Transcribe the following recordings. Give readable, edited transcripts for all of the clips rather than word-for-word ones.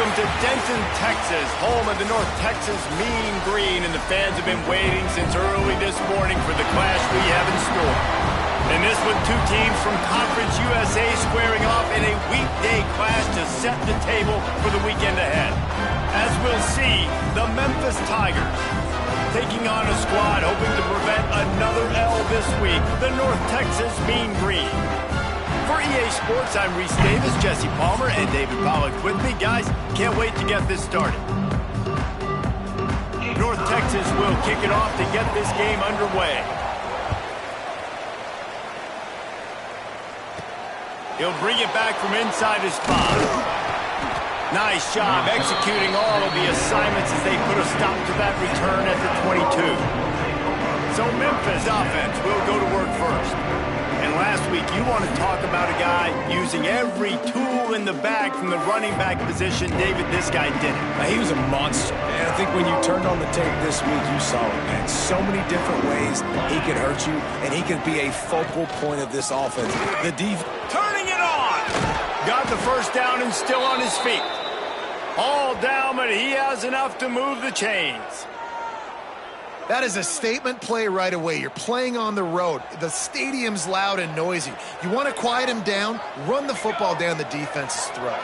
Welcome to Denton, Texas, home of the North Texas Mean Green, and the fans have been waiting since early this morning for the clash we have in store. And this one, two teams from Conference USA squaring off in a weekday clash to set the table for the weekend ahead. As we'll see, the Memphis Tigers taking on a squad hoping to prevent another L this week, the North Texas Mean Green. For EA Sports, I'm Reese Davis, Jesse Palmer, and David Pollack with me. Guys, can't wait to get this started. North Texas will kick it off to get this game underway. He'll bring it back from inside his spot. Nice job executing all of the assignments as they put a stop to that return at the 22. So Memphis offense will go to work first. And last week, you want to talk about a guy using every tool in the bag from the running back position. David, this guy did it. He was a monster. And I think when you turned on the tape this week, you saw it, man. So many different ways he could hurt you, and he could be a focal point of this offense. The defense turning it on. Got the first down and still on his feet. All down, but he has enough to move the chains. That is a statement play right away. You're playing on the road. The stadium's loud and noisy. You want to quiet him down, run the football down the defense's throat.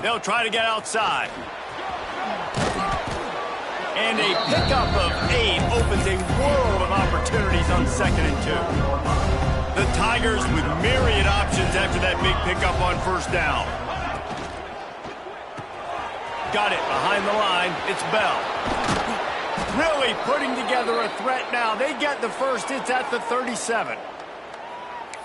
They'll try to get outside. And a pickup of 8 opens a world of opportunities on 2nd and 2. The Tigers with myriad options after that big pickup on first down. Got it behind the line. It's Bell. Really putting together a threat now. They get the first. It's at the 37.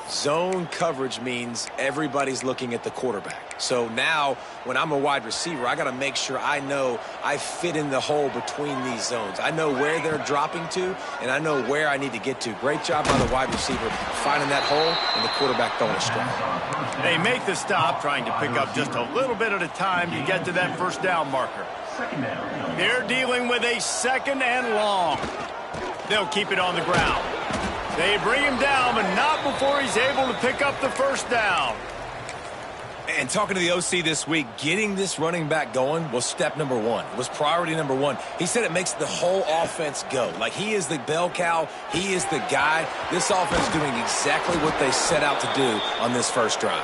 Zone coverage means everybody's looking at the quarterback. So now, when I'm a wide receiver, I got to make sure I know I fit in the hole between these zones. I know where they're dropping to, and I know where I need to get to. Great job by the wide receiver finding that hole and the quarterback throwing a strike. They make the stop, trying to pick up just a little bit at a time to get to that first down marker. They're dealing with a 2nd and long. They'll keep it on the ground. They bring him down, but not before he's able to pick up the first down. And talking to the OC this week, getting this running back going was step number 1. It was priority number 1. He said it makes the whole offense go. Like, he is the bell cow. He is the guy. This offense doing exactly what they set out to do on this first drive.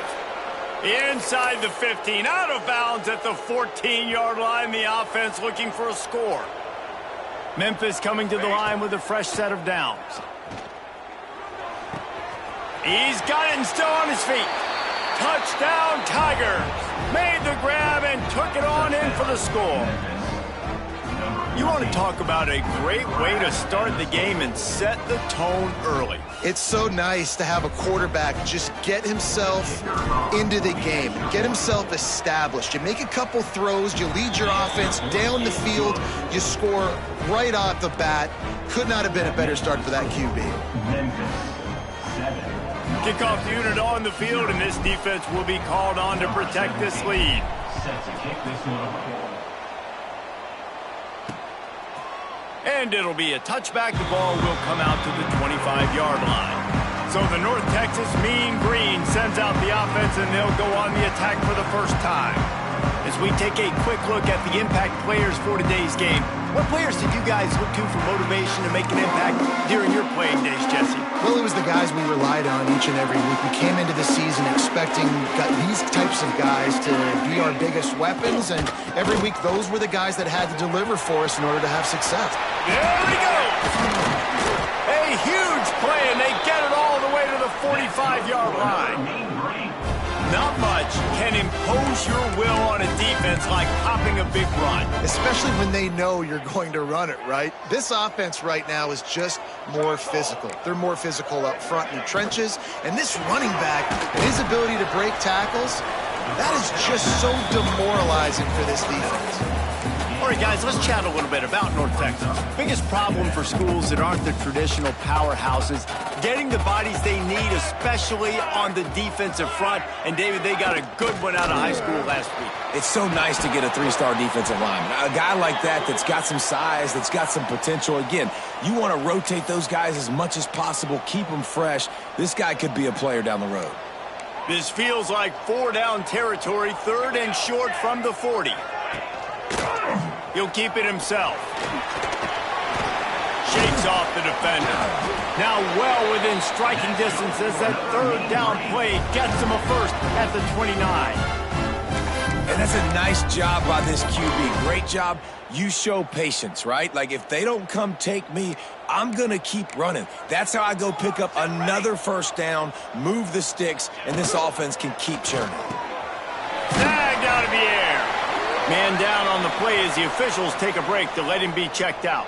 Inside the 15, out of bounds at the 14-yard line. The offense looking for a score. Memphis coming to the line with a fresh set of downs. He's got it and still on his feet. Touchdown, Tigers. Made the grab and took it on in for the score. You want to talk about a great way to start the game and set the tone early. It's so nice to have a quarterback just get himself into the game, get himself established. You make a couple throws, you lead your offense down the field, you score right off the bat. Could not have been a better start for that QB. Kickoff unit on the field, and this defense will be called on to protect this lead. And it'll be a touchback. The ball will come out to the 25-yard line. So the North Texas Mean Green sends out the offense, and they'll go on the attack for the first time. As we take a quick look at the impact players for today's game, what players did you guys look to for motivation to make an impact during your playing days, Jesse? Well, it was the guys we relied on each and every week. We came into the season expecting these types of guys to be our biggest weapons, and every week those were the guys that had to deliver for us in order to have success. There we go! A huge play, and they get it all the way to the 45-yard line. Not much can impose your will on a defense like popping a big run. Especially when they know you're going to run it, right? This offense right now is just more physical. They're more physical up front in the trenches. And this running back, and his ability to break tackles, that is just so demoralizing for this defense. All right, guys, let's chat a little bit about North Texas. Biggest problem for schools that aren't the traditional powerhouses, getting the bodies they need, especially on the defensive front. And, David, they got a good one out of high school last week. It's so nice to get a 3-star defensive lineman. A guy like that that's got some size, that's got some potential. Again, you want to rotate those guys as much as possible, keep them fresh. This guy could be a player down the road. This feels like 4-down territory, 3rd and short from the 40. He'll keep it himself. Shakes off the defender. Now well within striking distance as that 3rd down play gets him a first at the 29. And that's a nice job by this QB. Great job. You show patience, right? Like, if they don't come take me, I'm going to keep running. That's how I go pick up another first down, move the sticks, and this offense can keep churning. Snagged out of the air. Man down on the play as the officials take a break to let him be checked out.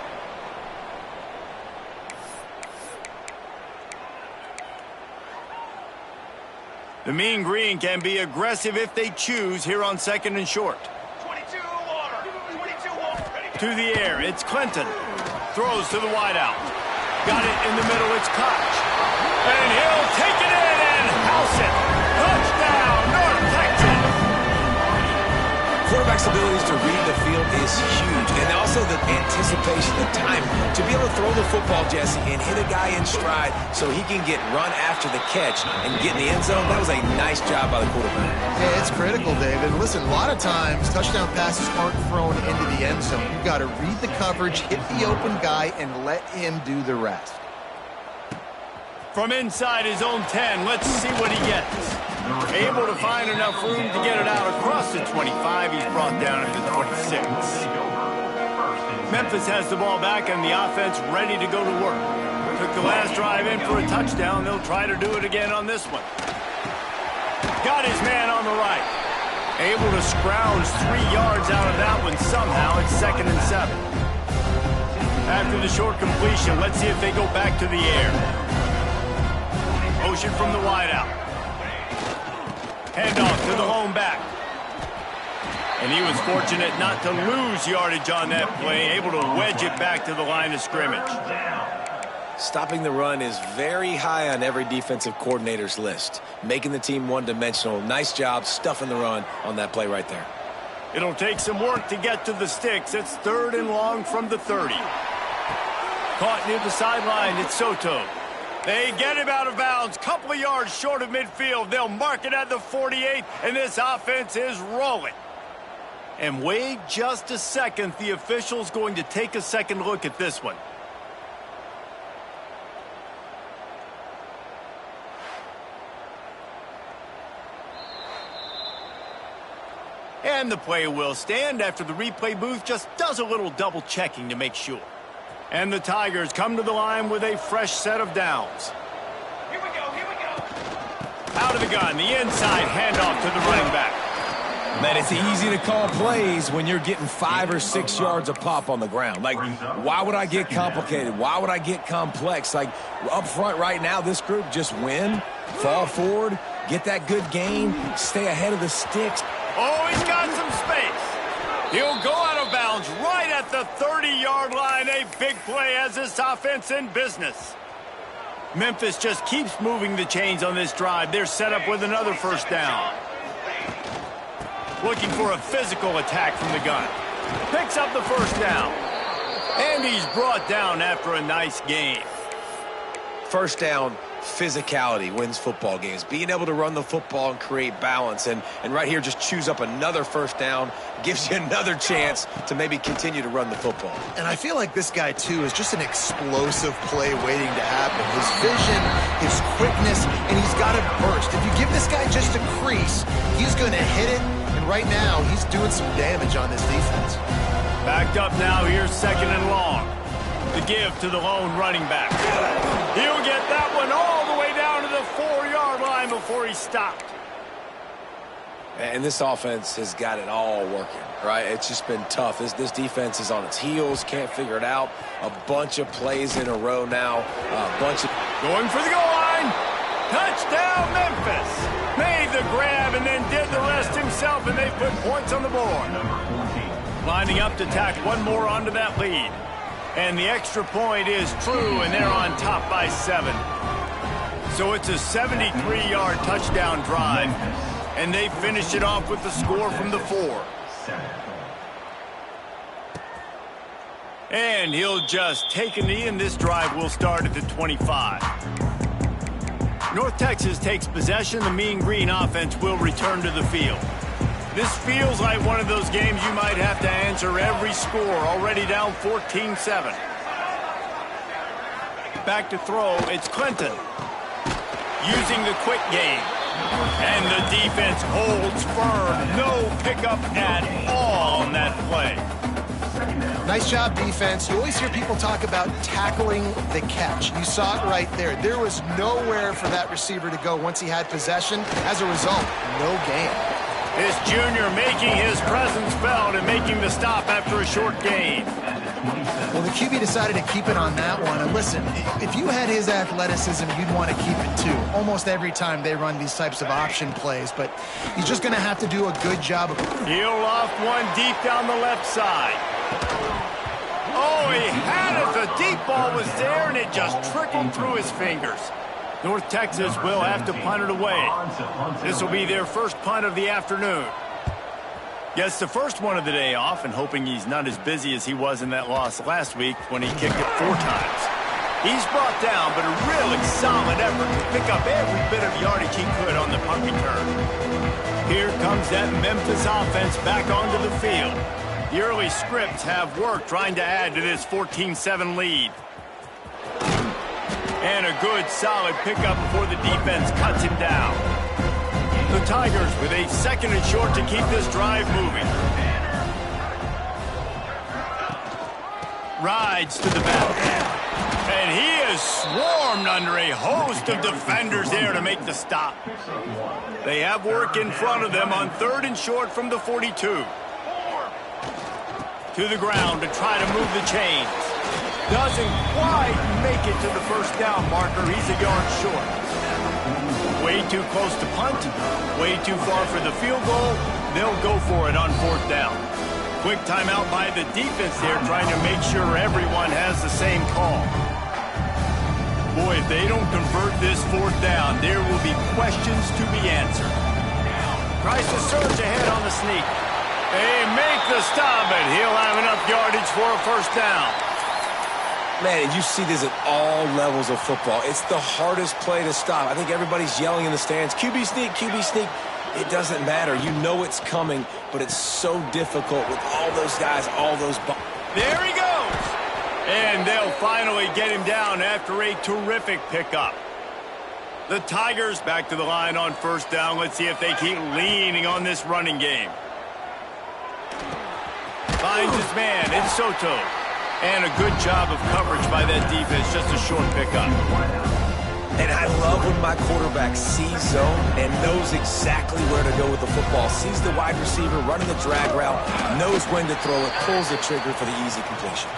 The Mean Green can be aggressive if they choose here on 2nd and short. 22 to the air, it's Clinton. Throws to the wideout. Got it in the middle, it's Koch. And he'll take it in and house it. Touchdown, North Texas. Quarterback's abilities to read the field is huge. And also the anticipation, the time to be able to throw the football, Jesse, and hit a guy in stride so he can get run after the catch and get in the end zone. That was a nice job by the quarterback. Yeah, it's critical, David. Listen, a lot of times touchdown passes aren't thrown into the end zone. You've got to read the coverage, hit the open guy, and let him do the rest. From inside his own 10, let's see what he gets. Able to find enough room to get it out across the 25. He's brought down at the 26. Memphis has the ball back and the offense ready to go to work. Took the last drive in for a touchdown. They'll try to do it again on this one. Got his man on the right. Able to scrounge 3 yards out of that one somehow. It's 2nd and 7. After the short completion, let's see if they go back to the air. Motion from the wideout. Handoff to the home back. And he was fortunate not to lose yardage on that play, able to wedge it back to the line of scrimmage. Stopping the run is very high on every defensive coordinator's list. Making the team one-dimensional. Nice job stuffing the run on that play right there. It'll take some work to get to the sticks. It's 3rd and long from the 30. Caught near the sideline, it's Soto. They get him out of bounds, couple of yards short of midfield. They'll mark it at the 48, and this offense is rolling. And wait just a second, the official's going to take a second look at this one. And the play will stand after the replay booth just does a little double checking to make sure. And the Tigers come to the line with a fresh set of downs. Here we go. Out of the gun, the inside handoff to the running back. Man, it's easy to call plays when you're getting 5 or 6 yards a pop on the ground. Like, why would I get complicated? Why would I get complex? Like, up front right now, this group just win, fall forward, get that good gain, stay ahead of the sticks. Oh, he's got some space. He'll go out of bounds right at the 30-yard line. A big play as this offense in business. Memphis just keeps moving the chains on this drive. They're set up with another first down. Looking for a physical attack from the gun. Picks up the first down. And he's brought down after a nice game. First down, physicality wins football games. Being able to run the football and create balance. And right here, just choose up another first down. Gives you another chance to maybe continue to run the football. And I feel like this guy, too, is just an explosive play waiting to happen. His vision, his quickness, and he's got to burst. If you give this guy just a crease, he's going to hit it. And right now, he's doing some damage on this defense. Backed up now, here's 2nd and long. The give to the lone running back. He'll get that one all the way down to the 4-yard line before he stopped. And this offense has got it all working, right? It's just been tough. This defense is on its heels, can't figure it out. A bunch of plays in a row now. Going for the goal line. Touchdown, Memphis. Made the grab and then did the rest himself, and they put points on the board. Lining up to tack one more onto that lead. And the extra point is true, and they're on top by 7. So it's a 73-yard touchdown drive, and they finish it off with the score from the 4. And he'll just take a knee, and this drive will start at the 25. North Texas takes possession. The Mean Green offense will return to the field. This feels like one of those games you might have to answer every score. Already down 14-7. Back to throw. It's Clinton. Using the quick game. And the defense holds firm. No pickup at all on that play. Nice job, defense. You always hear people talk about tackling the catch. You saw it right there. There was nowhere for that receiver to go once he had possession. As a result, no gain. This junior making his presence felt and making the stop after a short gain. Well, the QB decided to keep it on that one. And listen, if you had his athleticism, you'd want to keep it too. Almost every time they run these types of option plays. But he's just going to have to do a good job of... He'll off one deep down the left side. Oh, he had it. The deep ball was there, and it just trickled through his fingers. North Texas will have to punt it away. This will be their first punt of the afternoon. Gets the first one of the day off, and hoping he's not as busy as he was in that loss last week when he kicked it 4 times. He's brought down, but a really solid effort to pick up every bit of yardage he could on the punt return. Here comes that Memphis offense back onto the field. The early scripts have worked trying to add to this 14-7 lead. And a good, solid pickup before the defense cuts him down. The Tigers with a 2nd and short to keep this drive moving. Rides to the back. And he is swarmed under a host of defenders there to make the stop. They have work in front of them on 3rd and short from the 42. To the ground to try to move the chains. Doesn't quite make it to the first down marker. He's a yard short. Way too close to punt. Way too far for the field goal. They'll go for it on 4th down. Quick timeout by the defense there, trying to make sure everyone has the same call. Boy, if they don't convert this 4th down, there will be questions to be answered. Tries to surge ahead on the sneak. They make the stop, and he'll have enough yardage for a first down. Man, you see this at all levels of football. It's the hardest play to stop. I think everybody's yelling in the stands, QB sneak, QB sneak. It doesn't matter. You know it's coming, but it's so difficult with all those guys, all those... There he goes! And they'll finally get him down after a terrific pickup. The Tigers back to the line on 1st down. Let's see if they keep leaning on this running game. Finds his man in Soto. And a good job of coverage by that defense. Just a short pickup. And I love when my quarterback sees zone and knows exactly where to go with the football. Sees the wide receiver running the drag route, knows when to throw it, pulls the trigger for the easy completion.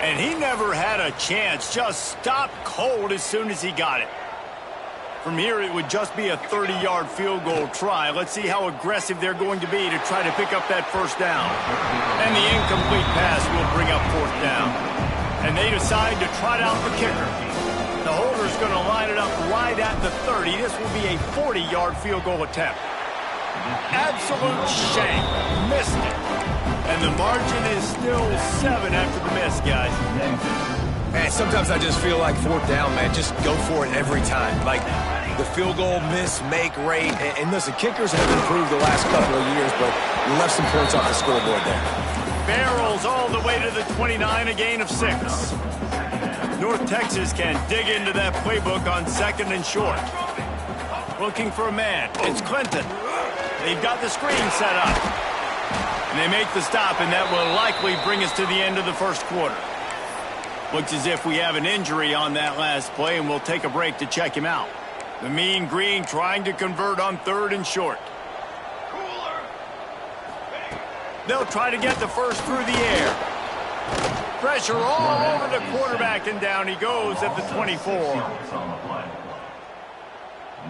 And he never had a chance. Just stopped cold as soon as he got it. From here, it would just be a 30-yard field goal try. Let's see how aggressive they're going to be to try to pick up that first down. And the incomplete pass will bring up 4th down. And they decide to trot out the kicker. The holder's going to line it up right at the 30. This will be a 40-yard field goal attempt. Absolute shank. Missed it. And the margin is still 7 after the miss, guys. Man, sometimes I just feel like 4th down, man. Just go for it every time. Like the field goal miss, make rate. And listen, kickers have improved the last couple of years, but left some points off the scoreboard there. Barrels all the way to the 29, a gain of 6. North Texas can dig into that playbook on 2nd and short. Looking for a man. It's Clinton. They've got the screen set up. And they make the stop, and that will likely bring us to the end of the first quarter. Looks as if we have an injury on that last play, and we'll take a break to check him out. The Mean Green trying to convert on 3rd and short. They'll try to get the first through the air. Pressure all over the quarterback, and down he goes at the 24.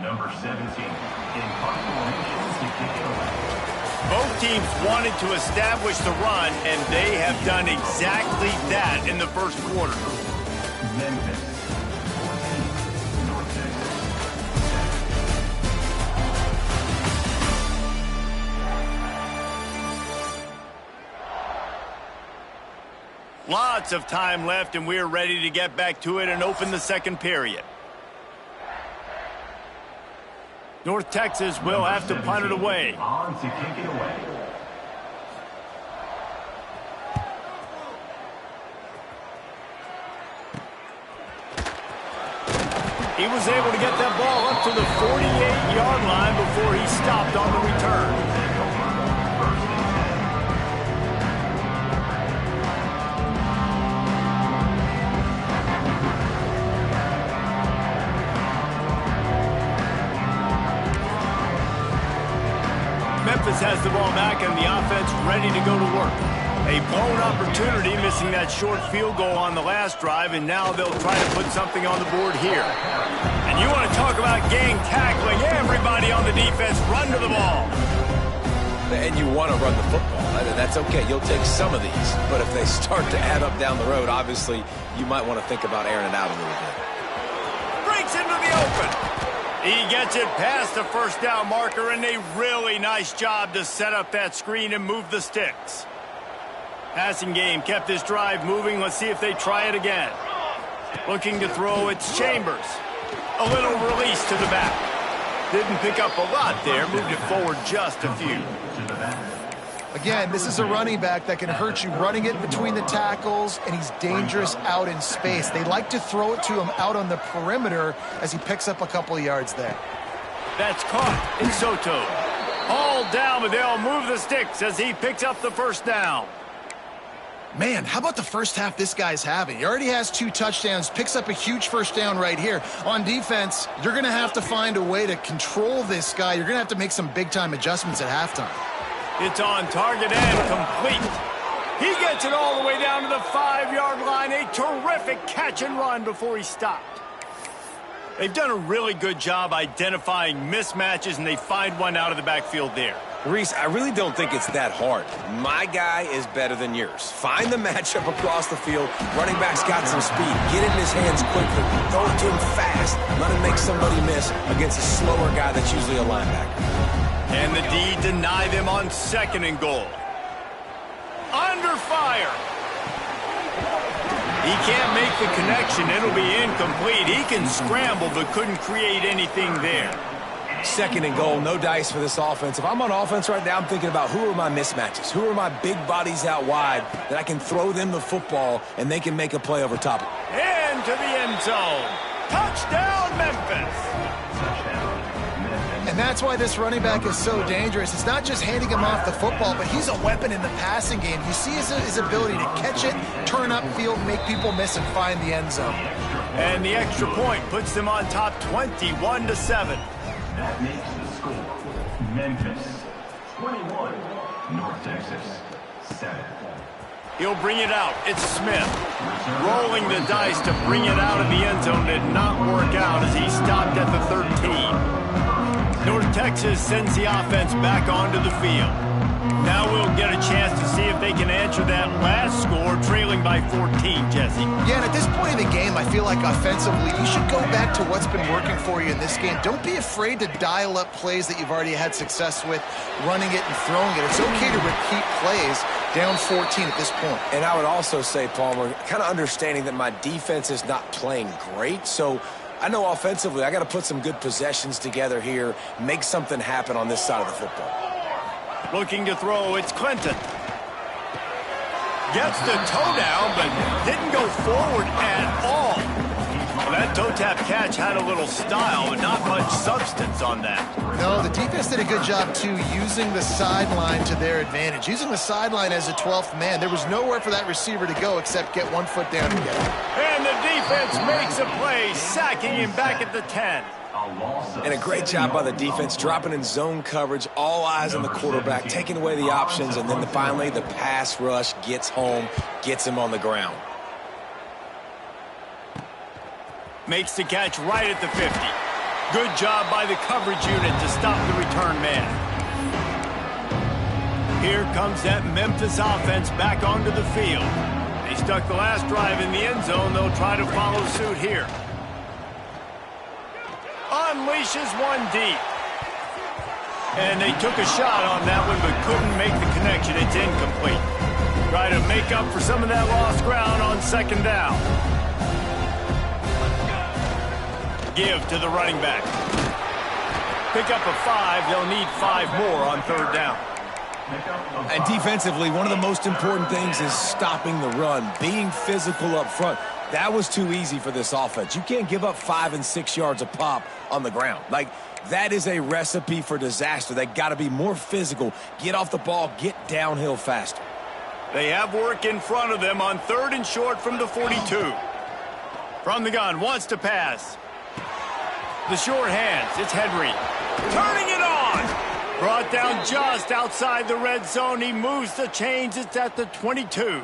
Number 17 in formation to kick it away. Both teams wanted to establish the run, and they have done exactly that in the first quarter. Memphis, 14, North Texas. Lots of time left, and we're ready to get back to it and open the second period. North Texas will have to punt it away. On to kick it away. He was able to get that ball up to the 48-yard line before he stopped on the return. Memphis has the ball back and the offense ready to go to work. A blown opportunity, missing that short field goal on the last drive, and now they'll try to put something on the board here. And you want to talk about gang tackling. Everybody on the defense run to the ball. And you want to run the football. That's okay. You'll take some of these. But if they start to add up down the road, obviously you might want to think about airing it out a little bit. Breaks into the open. He gets it past the first down marker, and a really nice job to set up that screen and move the sticks. Passing game kept this drive moving. Let's see if they try it again. Looking to throw, it's Chambers. A little release to the back. Didn't pick up a lot there. Moved it forward just a few. Again, this is a running back that can hurt you running it between the tackles, and he's dangerous out in space. They like to throw it to him out on the perimeter as he picks up a couple of yards there. That's caught in Soto. All down, but they'll move the sticks as he picks up the first down. Man, how about the first half this guy's having? He already has 2 touchdowns, picks up a huge first down right here. On defense, you're going to have to find a way to control this guy. You're going to have to make some big-time adjustments at halftime. It's on target and complete. He gets it all the way down to the 5-yard line. A terrific catch and run before he stopped. They've done a really good job identifying mismatches, and they find one out of the backfield there. Reese, I really don't think it's that hard. My guy is better than yours. Find the matchup across the field. Running back's got some speed. Get it in his hands quickly. Throw it to him fast. Let him make somebody miss against a slower guy that's usually a linebacker. And the D deny them on 2nd and goal. Under fire. He can't make the connection. It'll be incomplete. He can scramble but couldn't create anything there. 2nd and goal, no dice for this offense. If I'm on offense right now, I'm thinking about who are my mismatches? Who are my big bodies out wide that I can throw them the football and they can make a play over top of it. Into the end zone. Touchdown, Memphis. And that's why this running back is so dangerous. It's not just handing him off the football, but he's a weapon in the passing game. You see his ability to catch it, turn upfield, make people miss, and find the end zone. And the extra point puts them on top 21-7. That makes the score. Memphis 21, North Texas 7. He'll bring it out. It's Smith. Rolling the dice to bring it out of the end zone did not work out as he stopped at the 13. North Texas sends the offense back onto the field. Now we'll get a chance to see if they can answer that last score, trailing by 14, Jesse. Yeah, and at this point in the game, I feel like offensively, you should go back to what's been working for you in this game. Don't be afraid to dial up plays that you've already had success with, running it and throwing it. It's okay to repeat plays down 14 at this point. And I would also say, Palmer, kind of understanding that my defense is not playing great, so I know offensively I got to put some good possessions together here, make something happen on this side of the football. Looking to throw, it's Clinton. Gets the toe down, but didn't go forward at all. Well, that toe tap catch had a little style, but not much substance on that. No, the defense did a good job, too, using the sideline to their advantage. Using the sideline as a 12th man. There was nowhere for that receiver to go except get 1 foot down and get it. And the defense makes a play, sacking him back at the 10. And a great job by the defense, dropping in zone coverage, all eyes on the quarterback, taking away the options, and then finally the pass rush gets home, gets him on the ground. Makes the catch right at the 50. Good job by the coverage unit to stop the return man. Here comes that Memphis offense back onto the field. They stuck the last drive in the end zone. They'll try to follow suit here. Unleashes one deep. And they took a shot on that one, but couldn't make the connection. It's incomplete. Try to make up for some of that lost ground on 2nd down. Give to the running back. pick up a 5. They'll need 5 more on 3rd down. And defensively, one of the most important things is stopping the run, being physical up front. That was too easy for this offense. You can't give up 5 and 6 yards a pop on the ground. Like, that is a recipe for disaster. They got to be more physical, get off the ball, get downhill faster. They have work in front of them on 3rd and short from the 42. From the gun, wants to pass. The short hands, it's Henry. Turning it on! Brought down just outside the red zone. He moves the chains. It's at the 22.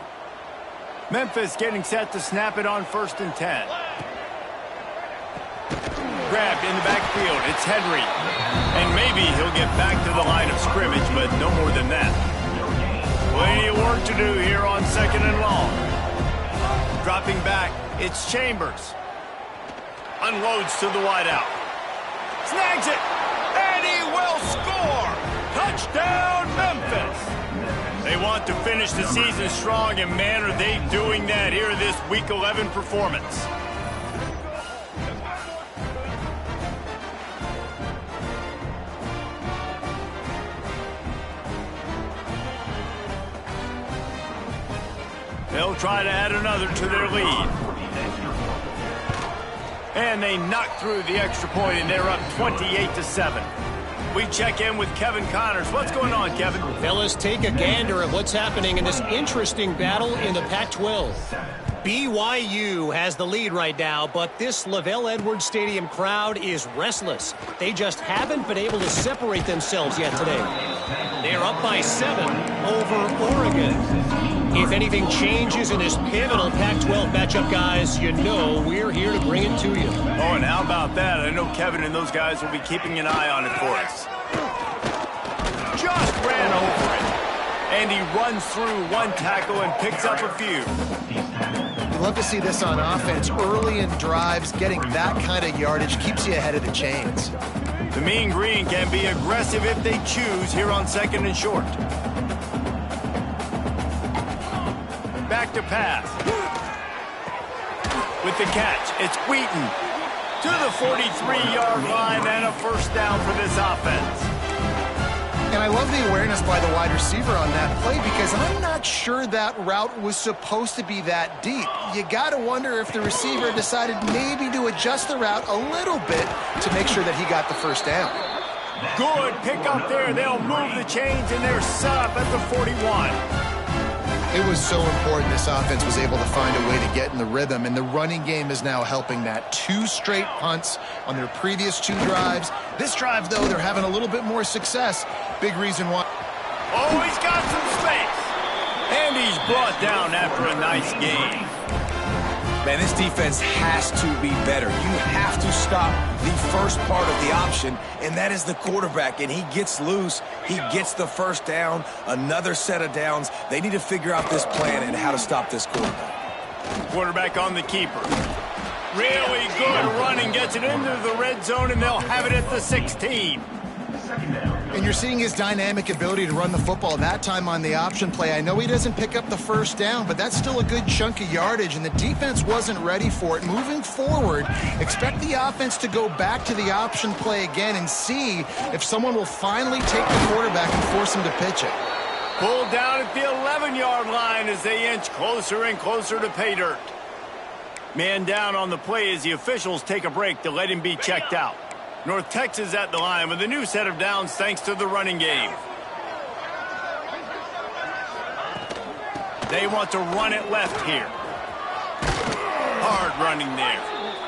Memphis getting set to snap it on 1st and 10. Grabbed in the backfield. It's Henry. And maybe he'll get back to the line of scrimmage, but no more than that. Plenty of work to do here on 2nd and long. Dropping back, it's Chambers. Unloads to the wideout. Snags it, and he will score! Touchdown, Memphis! They want to finish the season strong, and man, are they doing that here this Week 11 performance. They'll try to add another to their lead. And they knock through the extra point, and they're up 28-7. We check in with Kevin Connors. What's going on, Kevin? Fellas, take a gander at what's happening in this interesting battle in the Pac-12. BYU has the lead right now, but this Lavelle Edwards Stadium crowd is restless. They just haven't been able to separate themselves yet today. They're up by 7 over Oregon. If anything changes in this pivotal Pac-12 matchup, guys, you know we're here to bring it to you. Oh, and how about that? I know Kevin and those guys will be keeping an eye on it for us. Just ran over it. And he runs through one tackle and picks up a few. Love to see this on offense. Early in drives, getting that kind of yardage keeps you ahead of the chains. The Mean Green can be aggressive if they choose here on 2nd and short. Back to pass. With the catch, it's Wheaton to the 43-yard line and a 1st down for this offense. And I love the awareness by the wide receiver on that play because I'm not sure that route was supposed to be that deep. You got to wonder if the receiver decided maybe to adjust the route a little bit to make sure that he got the 1st down. Good pick up there. They'll move the chains, and they're set up at the 41. It was so important this offense was able to find a way to get in the rhythm, and the running game is now helping that. 2 straight punts on their previous 2 drives. This drive, though, they're having a little bit more success. Big reason why. Oh, he's got some space. And he's brought down after a nice game. Man, this defense has to be better. You have to stop the first part of the option, and that is the quarterback. And he gets loose. He gets the 1st down, another set of downs. They need to figure out this plan and how to stop this quarterback. Quarterback on the keeper. Really good running. Gets it into the red zone, and they'll have it at the 16. And you're seeing his dynamic ability to run the football, that time on the option play. I know he doesn't pick up the 1st down, but that's still a good chunk of yardage, and the defense wasn't ready for it. Moving forward, expect the offense to go back to the option play again and see if someone will finally take the quarterback and force him to pitch it. Pulled down at the 11-yard line as they inch closer and closer to pay dirt. Man down on the play as the officials take a break to let him be checked out. North Texas at the line with a new set of downs thanks to the running game. They want to run it left here. Hard running there.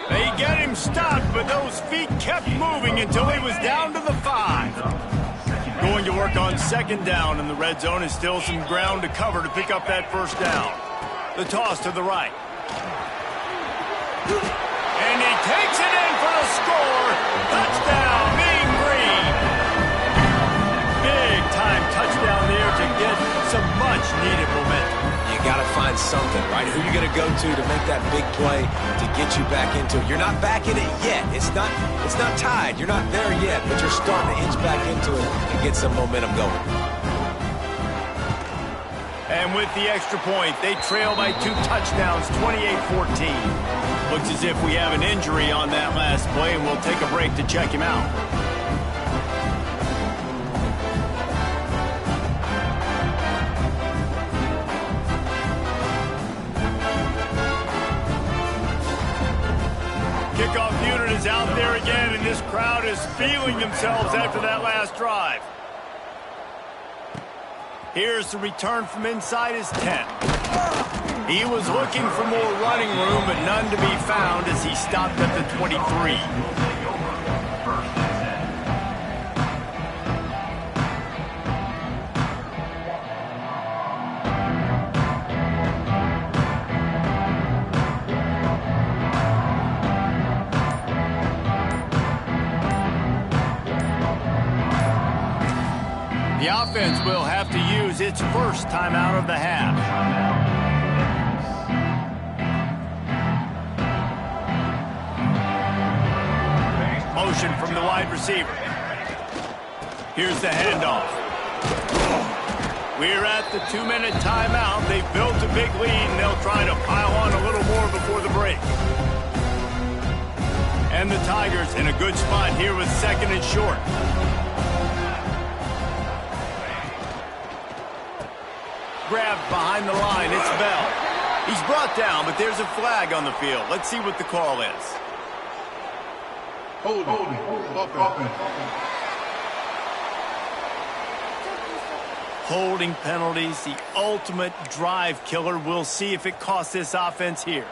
They get him stopped, but those feet kept moving until he was down to the 5. Going to work on 2nd down, and the red zone is still some ground to cover to pick up that 1st down. The toss to the right. And he takes it in for the score. Touchdown, Mean Green. Big time touchdown there to get some much needed momentum. You got to find something, right? Who are you going to go to make that big play to get you back into it? You're not back in it yet. It's not tied. You're not there yet, but you're starting to inch back into it and get some momentum going. And with the extra point, they trail by 2 touchdowns, 28-14. Looks as if we have an injury on that last play, and we'll take a break to check him out. Kickoff unit is out there again, and this crowd is feeling themselves after that last drive. Here's the return from inside his 10. He was looking for more running room, but none to be found as he stopped at the 23. The offense will have to use its first timeout of the half. Motion from the wide receiver. Here's the handoff. We're at the 2-minute timeout. They've built a big lead, and they'll try to pile on a little more before the break. And the Tigers in a good spot here with 2nd and short. Grabbed behind the line. It's Bell. He's brought down, but there's a flag on the field. Let's see what the call is. Holding penalties, the ultimate drive killer. We'll see if it costs this offense here.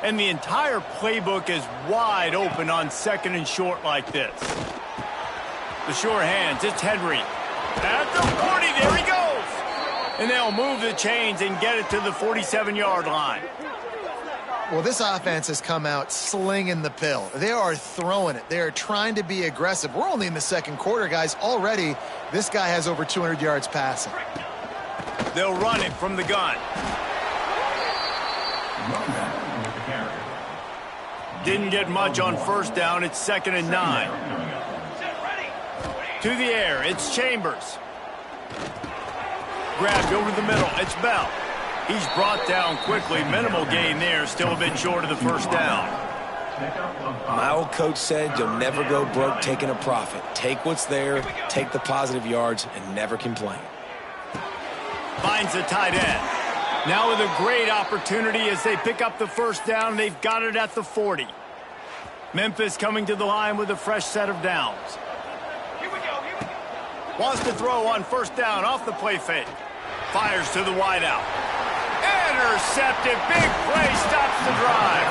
And the entire playbook is wide open on 2nd and short like this. The sure hands, it's Henry. At the 40, there he goes. And they'll move the chains and get it to the 47-yard line. Well, this offense has come out slinging the pill. They are throwing it. They are trying to be aggressive. We're only in the 2nd quarter, guys. Already, this guy has over 200 yards passing. They'll run it from the gun. Didn't get much on 1st down. It's 2nd and 9. To the air, it's Chambers. Grabbed over the middle. It's Bell. He's brought down quickly. Minimal gain there. Still a bit short of the 1st down. My old coach said you'll never go broke taking a profit. Take what's there, take the positive yards, and never complain. Finds the tight end. Now with a great opportunity as they pick up the 1st down. They've got it at the 40. Memphis coming to the line with a fresh set of downs. Wants to throw on 1st down off the play fake. Fires to the wideout. Intercepted. Big play stops the drive.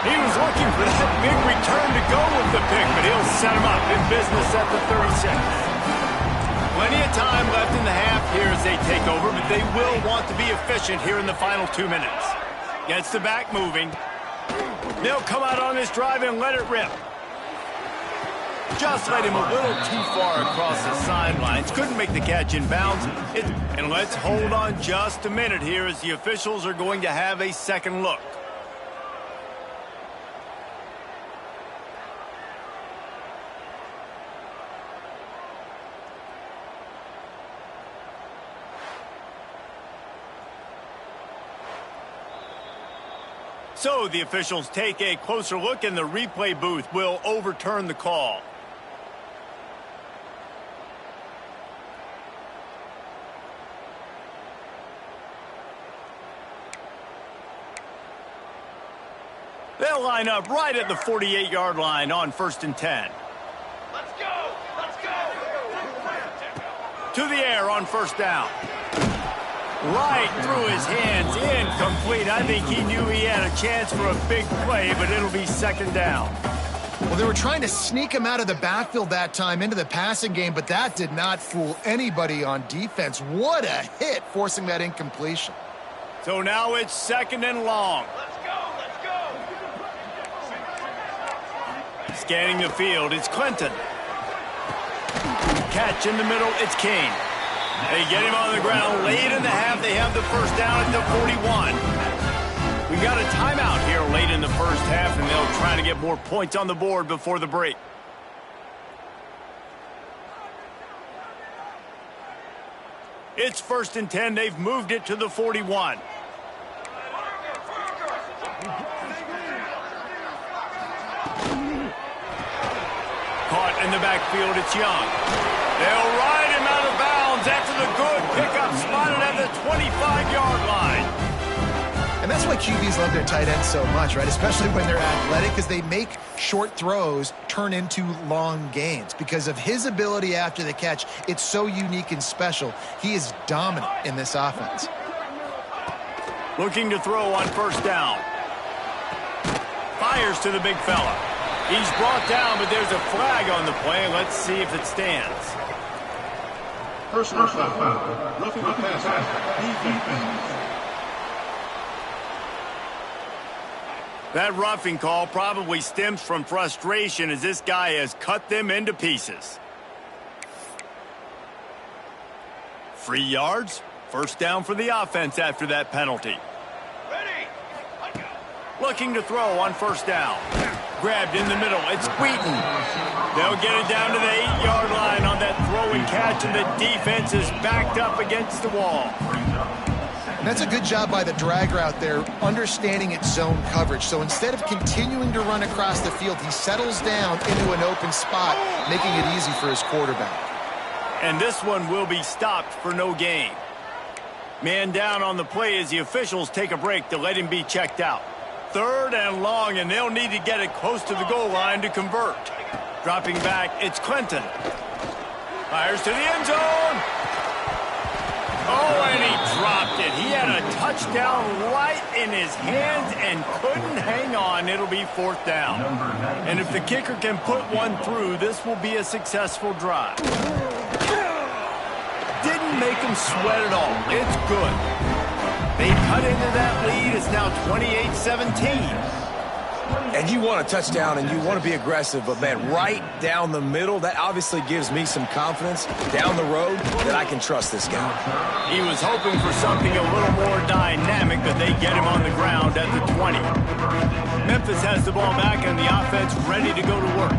He was looking for that big return to go with the pick, but he'll set him up in business at the 36. Plenty of time left in the half here as they take over, but they will want to be efficient here in the final 2 minutes. Gets the back moving. They'll come out on this drive and let it rip. Just let him a little too far across the sidelines. Couldn't make the catch in bounds. And let's hold on just a minute here as the officials are going to have a second look. So the officials take a closer look, and the replay booth will overturn the call. They'll line up right at the 48-yard line on 1st and 10. Let's go! Let's go! To the air on 1st down. Right through his hands, incomplete. I think he knew he had a chance for a big play, but it'll be 2nd down. Well, they were trying to sneak him out of the backfield that time into the passing game, but that did not fool anybody on defense. What a hit, forcing that incompletion. So now it's 2nd and long. Let's go! Let's go! Scanning the field, it's Clinton. Catch in the middle, it's Kane. They get him on the ground late in the half. They have the 1st down at the 41. We've got a timeout here late in the 1st half, and they'll try to get more points on the board before the break. It's 1st and 10. They've moved it to the 41. Caught in the backfield, it's Young. They'll ride him out of bounds after the good pickup, spotted at the 25-yard line. And that's why QBs love their tight ends so much, right? Especially when they're athletic, because they make short throws turn into long gains. Because of his ability after the catch, it's so unique and special. He is dominant in this offense. Looking to throw on first down. Fires to the big fella. He's brought down, but there's a flag on the play. Let's see if it stands. Personal foul. Roughing the passer. Defense. That roughing call probably stems from frustration as this guy has cut them into pieces. 3 yards. First down for the offense after that penalty. Ready. Looking to throw on first down. Grabbed in the middle. It's Wheaton. They'll get it down to the 8-yard line on that throw and catch, and the defense is backed up against the wall. And that's a good job by the drag route there, understanding its zone coverage. So instead of continuing to run across the field, he settles down into an open spot, making it easy for his quarterback. And this one will be stopped for no gain. Man down on the play as the officials take a break to let him be checked out. 3rd and long, and they'll need to get it close to the goal line to convert. Dropping back, it's Clinton. Fires to the end zone. Oh, and he dropped it. He had a touchdown right in his hands and couldn't hang on. It'll be 4th down. And if the kicker can put one through, this will be a successful drive. Didn't make him sweat at all. It's good. They cut into that lead. It's now 28-17. And you want a touchdown and you want to be aggressive, but, man, right down the middle, that obviously gives me some confidence down the road that I can trust this guy. He was hoping for something a little more dynamic, but they get him on the ground at the 20. Memphis has the ball back and the offense ready to go to work.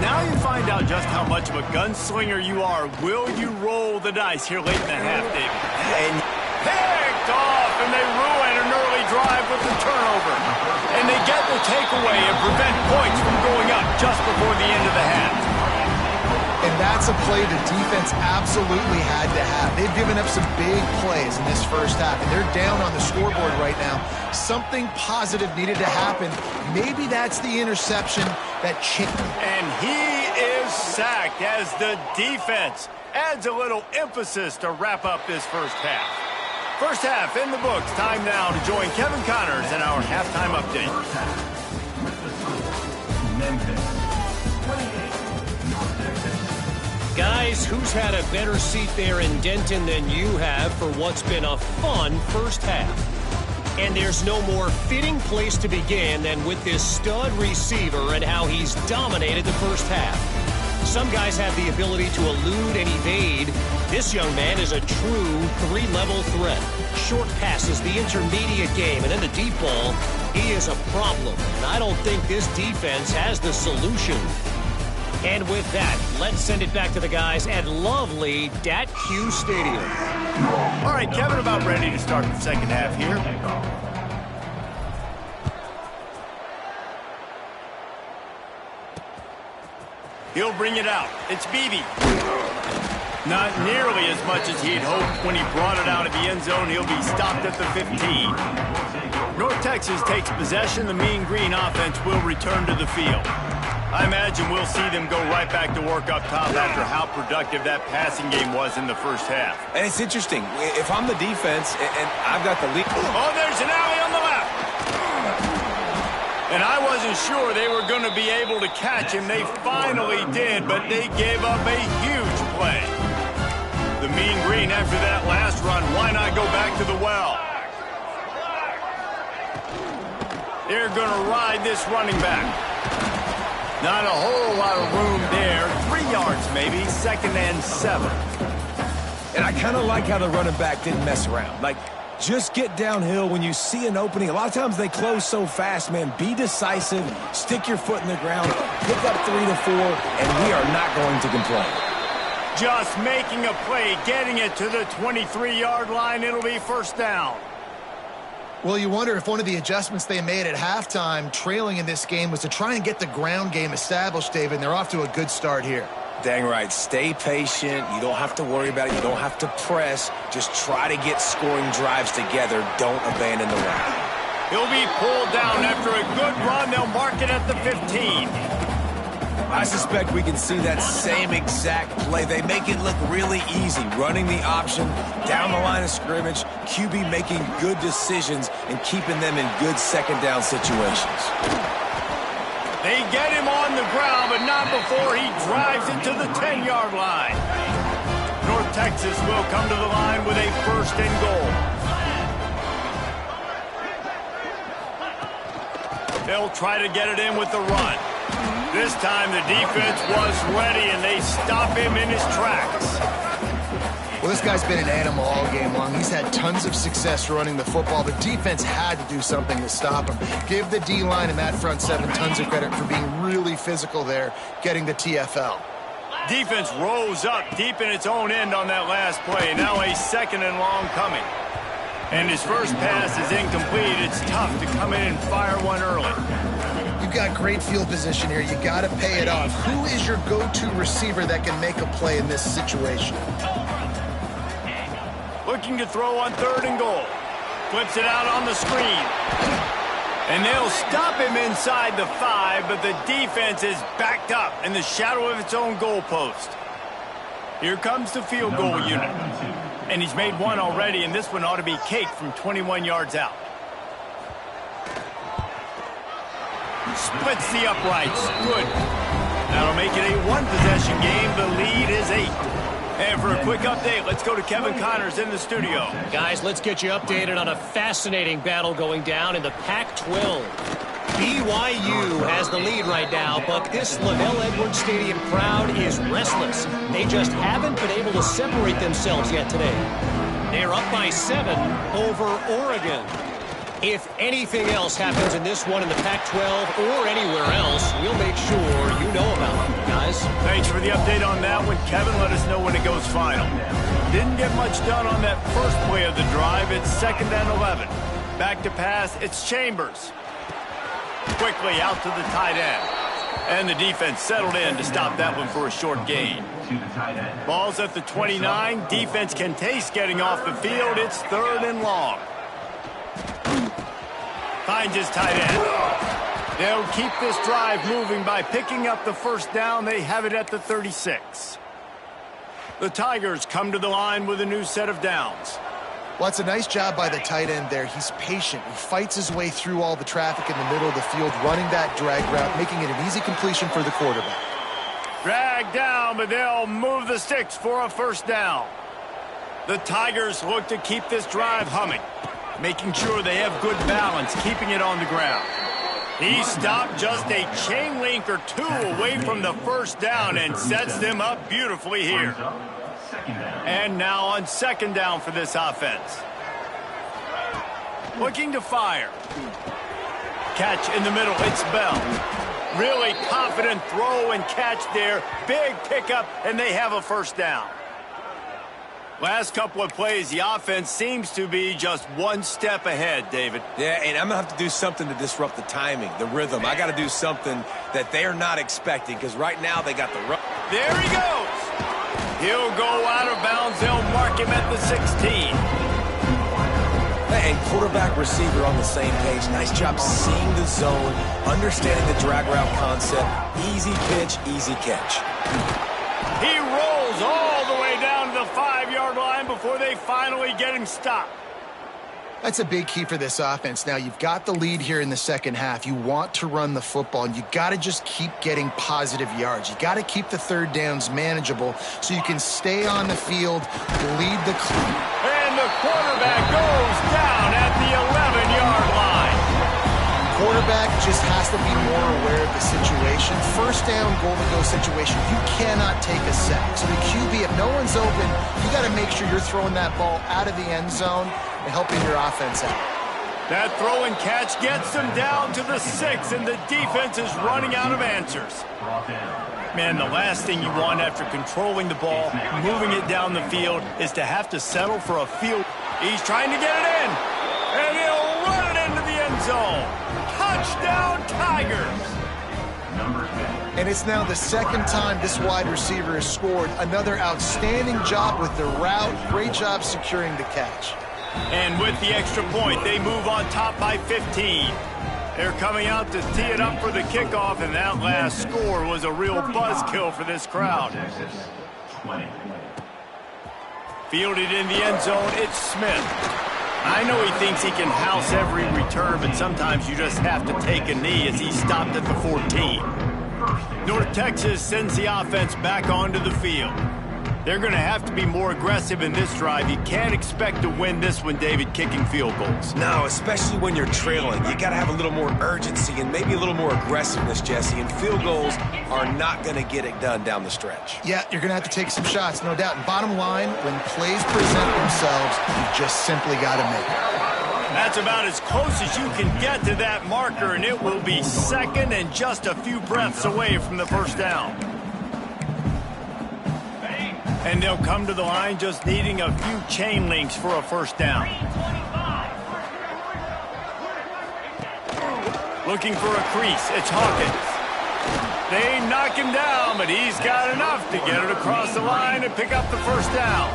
Now you find out just how much of a gunslinger you are. Will you roll the dice here late in the half, David? And Picked off, and they ruin an early drive with the turnover. And they get the takeaway and prevent points from going up just before the end of the half. And that's a play the defense absolutely had to have. They've given up some big plays in this first half, and they're down on the scoreboard right now. Something positive needed to happen. Maybe that's the interception that changed. And he is sacked as the defense adds a little emphasis to wrap up this first half. First half in the books. Time now to join Kevin Connors in our halftime update. Guys, who's had a better seat there in Denton than you have for what's been a fun first half? And there's no more fitting place to begin than with this stud receiver and how he's dominated the first half. Some guys have the ability to elude and evade. This young man is a true 3-level threat. Short passes, the intermediate game, and then the deep ball. He is a problem, and I don't think this defense has the solution. And with that, let's send it back to the guys at lovely Dat-Q Stadium. All right, Kevin, about ready to start the second half here. He'll bring it out. It's Beebe. Not nearly as much as he'd hoped when he brought it out of the end zone. He'll be stopped at the 15. North Texas takes possession. The Mean Green offense will return to the field. I imagine we'll see them go right back to work up top after how productive that passing game was in the first half. And it's interesting. If I'm the defense and I've got the lead. Oh, there's an alley on the left. And I wasn't sure they were going to be able to catch him. They finally did, but they gave up a huge play. The Mean Green, after that last run, why not go back to the well? They're going to ride this running back. Not a whole lot of room there. 3 yards maybe, 2nd and 7. And I kind of like how the running back didn't mess around. Like, just get downhill when you see an opening. A lot of times they close so fast, man. Be decisive, stick your foot in the ground, pick up 3 to 4, and we are not going to complain. Just making a play, getting it to the 23-yard line. It'll be first down. Well, you wonder if one of the adjustments they made at halftime, trailing in this game, was to try and get the ground game established, David, and they're off to a good start here. Dang right. Stay patient. You don't have to worry about it. You don't have to press. Just try to get scoring drives together. Don't abandon the run. He'll be pulled down after a good run. They'll mark it at the 15. I suspect we can see that same exact play. They make it look really easy, running the option down the line of scrimmage, QB making good decisions and keeping them in good second down situations. They get him on the ground, but not before he drives it to the 10-yard line. North Texas will come to the line with a 1st and goal. They'll try to get it in with the run. This time the defense was ready, and they stop him in his tracks. Well, this guy's been an animal all game long. He's had tons of success running the football. The defense had to do something to stop him. Give the D-line and that front seven tons of credit for being really physical there, getting the TFL. Defense rose up deep in its own end on that last play. Now a 2nd and long coming. And his first pass is incomplete. It's tough to come in and fire one early. You've got great field position here. You got to pay it off. Who is your go-to receiver that can make a play in this situation? Looking to throw on 3rd and goal. Flips it out on the screen. And they'll stop him inside the 5, but the defense is backed up in the shadow of its own goalpost. Here comes the field goal unit. And he's made one already, and this one ought to be cake from 21 yards out. Splits the uprights. Good. That'll make it a 1-possession game. The lead is 8. And for a quick update, let's go to Kevin Connors in the studio. Guys, let's get you updated on a fascinating battle going down in the Pac-12. BYU has the lead right now, but this LaVell Edwards Stadium crowd is restless. They just haven't been able to separate themselves yet today. They're up by 7 over Oregon. If anything else happens in this one in the Pac-12 or anywhere else, we'll make sure you know about it, guys. Thanks for the update on that one, Kevin. Let us know when it goes final. Didn't get much done on that first play of the drive. It's 2nd and 11. Back to pass, it's Chambers. Quickly out to the tight end. And the defense settled in to stop that one for a short gain. Ball's at the 29. Defense can taste getting off the field. It's 3rd and long. Finds his tight end. They'll keep this drive moving by picking up the 1st down. They have it at the 36. The Tigers come to the line with a new set of downs. Well, it's a nice job by the tight end there. He's patient. He fights his way through all the traffic in the middle of the field, running that drag route, making it an easy completion for the quarterback. Dragged down, but they'll move the sticks for a 1st down. The Tigers look to keep this drive humming, making sure they have good balance, keeping it on the ground. He stopped just a chain link or 2 away from the 1st down and sets them up beautifully here. And now on 2nd down for this offense. Looking to fire. Catch in the middle, it's Bell. Really confident throw and catch there. Big pickup, and they have a 1st down. Last couple of plays, the offense seems to be just one step ahead, David. Yeah, and I'm going to have to do something to disrupt the timing, the rhythm. I got to do something that they're not expecting, because right now they got the run. There he goes. He'll go out of bounds. They'll mark him at the 16. And quarterback receiver on the same page. Nice job seeing the zone, understanding the drag route concept. Easy pitch, easy catch. He rolls all the way down to the 5-yard line before they finally get him stopped. That's a big key for this offense. Now, you've got the lead here in the second half. You want to run the football, and you got to just keep getting positive yards. You got to keep the 3rd downs manageable so you can stay on the field, lead the club. And the quarterback goes down at the 11-yard line. Quarterback just has to be more aware of the situation. 1st down, goal-to-go situation, you cannot take a sack. So the QB, if no one's open, you got to make sure you're throwing that ball out of the end zone and helping your offense out. That throw and catch gets them down to the 6, and the defense is running out of answers. Man, the last thing you want after controlling the ball, moving it down the field, is to have to settle for a field. He's trying to get it in, and he'll run it into the end zone. Touchdown, Tigers! And it's now the 2nd time this wide receiver has scored. Another outstanding job with the route. Great job securing the catch. And with the extra point, they move on top by 15. They're coming out to tee it up for the kickoff, and that last score was a real buzzkill for this crowd. Fielded in the end zone, it's Smith. I know he thinks he can house every return, but sometimes you just have to take a knee as he stopped at the 14. North Texas sends the offense back onto the field. They're going to have to be more aggressive in this drive. You can't expect to win this one, David, kicking field goals. No, especially when you're trailing. You got to have a little more urgency and maybe a little more aggressiveness, Jesse. And field goals are not going to get it done down the stretch. Yeah, you're going to have to take some shots, no doubt. And bottom line, when plays present themselves, you just simply got to make it. That's about as close as you can get to that marker, and it will be second and just a few breaths away from the first down. And they'll come to the line just needing a few chain links for a first down. Looking for a crease, it's Hawkins. They knock him down, but he's got enough to get it across the line and pick up the first down.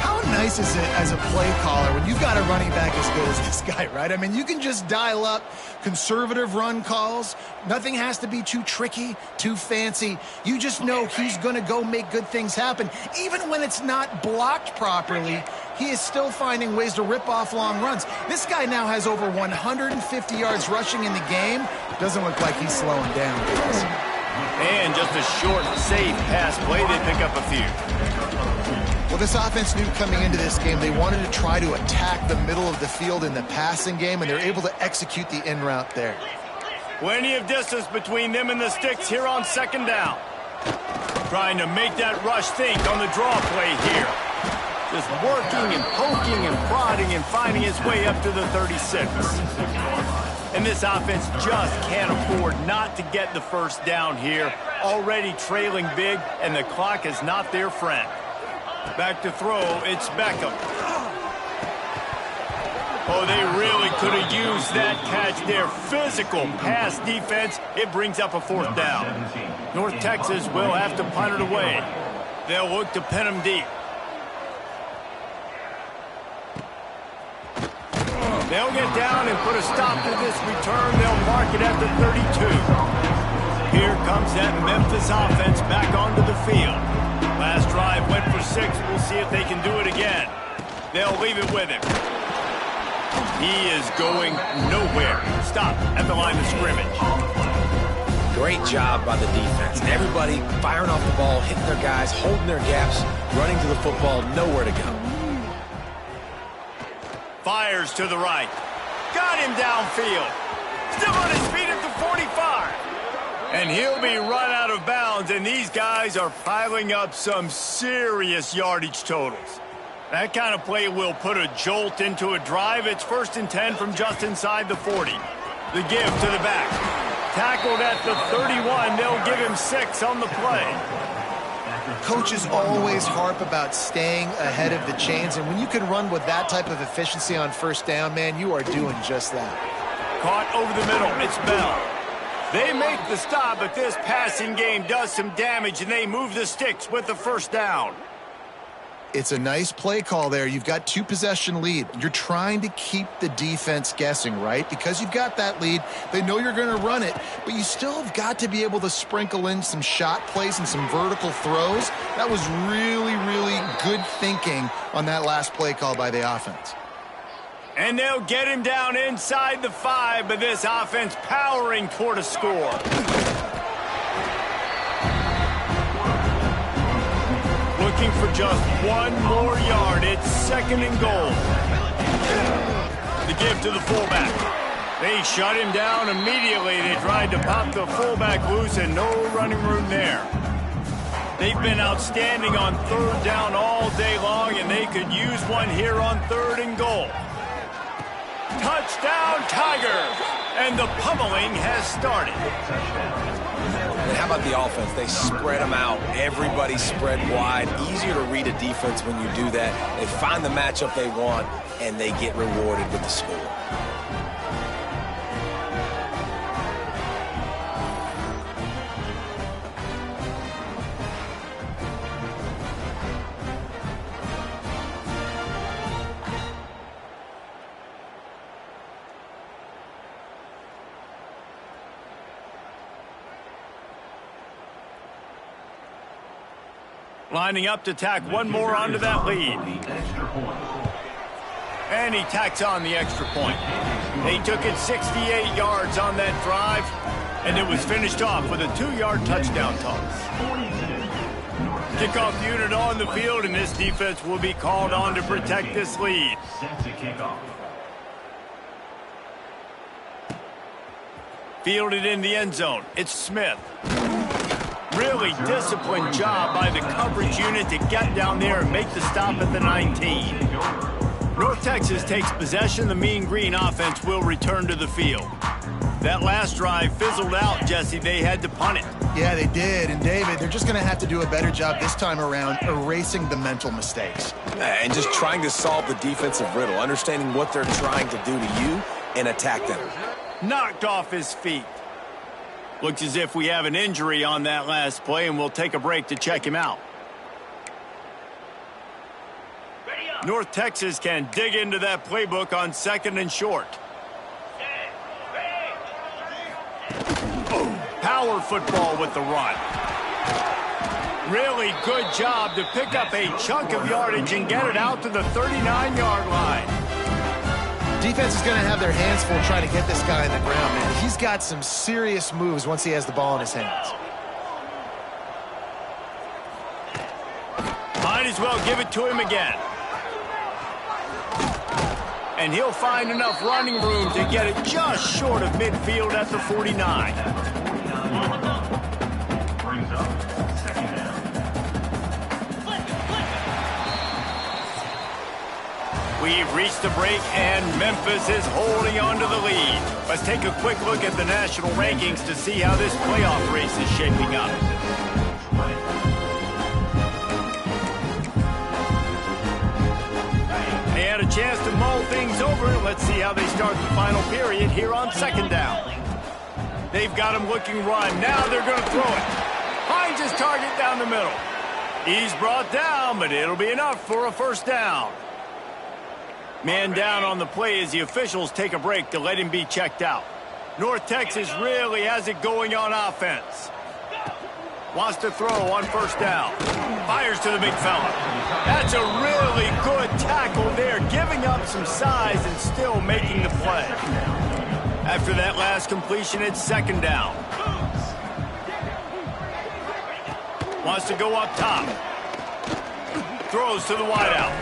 How nice is it as a play caller when you've got a running back as good as this guy, right? I mean, you can just dial up conservative run calls. Nothing has to be too tricky, too fancy. You just know he's going to go make good things happen. Even when it's not blocked properly, he is still finding ways to rip off long runs. This guy now has over 150 yards rushing in the game. Doesn't look like he's slowing down. And just a short, safe pass play, they pick up a few. Well, this offense knew coming into this game they wanted to try to attack the middle of the field in the passing game, and they're able to execute the in route there. Plenty of distance between them and the sticks here on second down. Trying to make that rush think on the draw play here. Just working and poking and prodding and finding his way up to the 36. And this offense just can't afford not to get the first down here. Already trailing big, and the clock is not their friend. Back to throw, it's Beckham. Oh, they really could have used that catch there. Physical pass defense. It brings up a fourth down. North Texas will have to punt it away. They'll look to pin him deep. They'll get down and put a stop to this return. They'll mark it at the 32. Here comes that Memphis offense back onto the field. Last drive went for 6. We'll see if they can do it again. They'll leave it with him. He is going nowhere. Stop at the line of scrimmage. Great job by the defense. Everybody firing off the ball, hitting their guys, holding their gaps, running to the football, nowhere to go. Fires to the right. Got him downfield. Still on his feet at the 45. And he'll be run out of bounds, and these guys are piling up some serious yardage totals. That kind of play will put a jolt into a drive. It's 1st and 10 from just inside the 40. The give to the back. Tackled at the 31. They'll give him 6 on the play. Coaches always harp about staying ahead of the chains, and when you can run with that type of efficiency on first down, man, you are doing just that. Caught over the middle. It's Bell. They make the stop, but this passing game does some damage, and they move the sticks with the first down. It's a nice play call there. You've got 2-possession lead. You're trying to keep the defense guessing, right? Because you've got that lead. They know you're going to run it, but you still have got to be able to sprinkle in some shot plays and some vertical throws. That was really, really good thinking on that last play call by the offense. And they'll get him down inside the 5, but this offense powering toward a score. Looking for just 1 more yard. It's 2nd and goal. The give to the fullback. They shut him down immediately. They tried to pop the fullback loose, and no running room there. They've been outstanding on 3rd down all day long, and they could use one here on 3rd and goal. Touchdown, Tigers! And the pummeling has started. And how about the offense? They spread them out. Everybody spread wide. Easier to read a defense when you do that. They find the matchup they want, and they get rewarded with the score. Lining up to tack one more onto that lead. And he tacks on the extra point. They took it 68 yards on that drive, and it was finished off with a 2-yard touchdown toss. Kickoff unit on the field, and this defense will be called on to protect this lead. Set to kick off. Fielded in the end zone. It's Smith. Really disciplined job by the coverage unit to get down there and make the stop at the 19. North Texas takes possession. The Mean Green offense will return to the field. That last drive fizzled out, Jesse. They had to punt it. Yeah, they did. And, David, they're just going to have to do a better job this time around erasing the mental mistakes. And just trying to solve the defensive riddle, understanding what they're trying to do to you and attack them. Knocked off his feet. Looks as if we have an injury on that last play, and we'll take a break to check him out. North Texas can dig into that playbook on 2nd and short. Power football with the run. Really good job to pick up a chunk of yardage and get it out to the 39-yard line. Defense is going to have their hands full trying to get this guy in the ground, man. He's got some serious moves once he has the ball in his hands. Might as well give it to him again. And he'll find enough running room to get it just short of midfield at the 49. Brings up 2nd down. We've reached the break, and Memphis is holding on to the lead. Let's take a quick look at the national rankings to see how this playoff race is shaping up. They had a chance to mull things over. Let's see how they start the final period here on 2nd down. They've got him looking run. Now they're going to throw it. Finds his target down the middle. He's brought down, but it'll be enough for a 1st down. Man down on the play as the officials take a break to let him be checked out. North Texas really has it going on offense. Wants to throw on 1st down. Fires to the big fella. That's a really good tackle there, giving up some size and still making the play. After that last completion, it's 2nd down. Wants to go up top. Throws to the wideout.